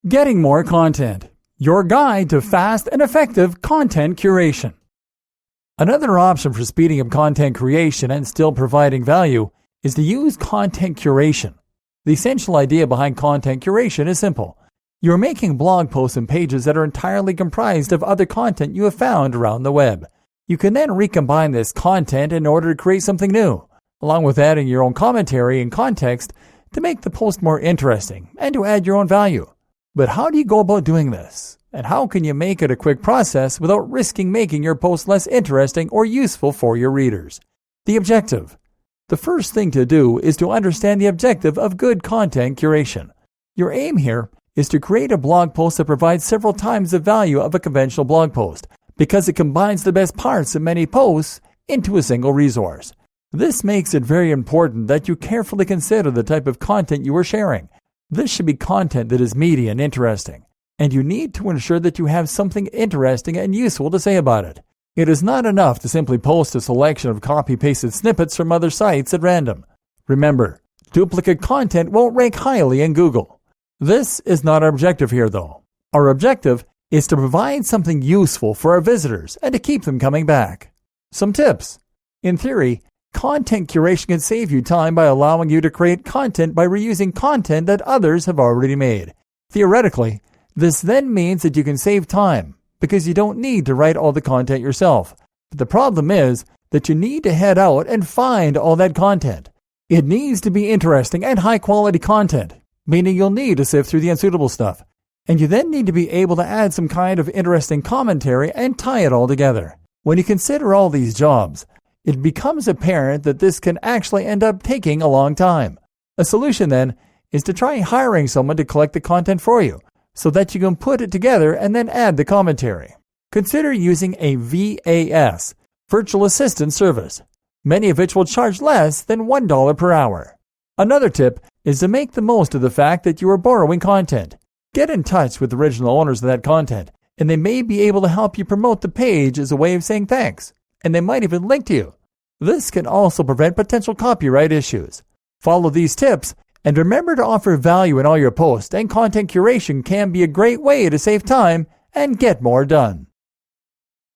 Getting more content. Your guide to fast and effective content curation. Another option for speeding up content creation and still providing value is to use content curation. The essential idea behind content curation is simple. You're making blog posts and pages that are entirely comprised of other content you have found around the web. You can then recombine this content in order to create something new, along with adding your own commentary and context to make the post more interesting and to add your own value. But how do you go about doing this? And how can you make it a quick process without risking making your post less interesting or useful for your readers? The objective. The first thing to do is to understand the objective of good content curation. Your aim here is to create a blog post that provides several times the value of a conventional blog post because it combines the best parts of many posts into a single resource. This makes it very important that you carefully consider the type of content you are sharing. This should be content that is meaty and interesting, and you need to ensure that you have something interesting and useful to say about it. It is not enough to simply post a selection of copy-pasted snippets from other sites at random. Remember, duplicate content won't rank highly in Google. This is not our objective here, though. Our objective is to provide something useful for our visitors and to keep them coming back. Some tips. In theory, content curation can save you time by allowing you to create content by reusing content that others have already made. Theoretically, this then means that you can save time because you don't need to write all the content yourself. But the problem is that you need to head out and find all that content. It needs to be interesting and high-quality content, meaning you'll need to sift through the unsuitable stuff. And you then need to be able to add some kind of interesting commentary and tie it all together. When you consider all these jobs, it becomes apparent that this can actually end up taking a long time. A solution then is to try hiring someone to collect the content for you so that you can put it together and then add the commentary. Consider using a VAS, virtual assistant service, many of which will charge less than $1 per hour. Another tip is to make the most of the fact that you are borrowing content. Get in touch with the original owners of that content, and they may be able to help you promote the page as a way of saying thanks. And they might even link to you. This can also prevent potential copyright issues. Follow these tips and remember to offer value in all your posts, and content curation can be a great way to save time and get more done.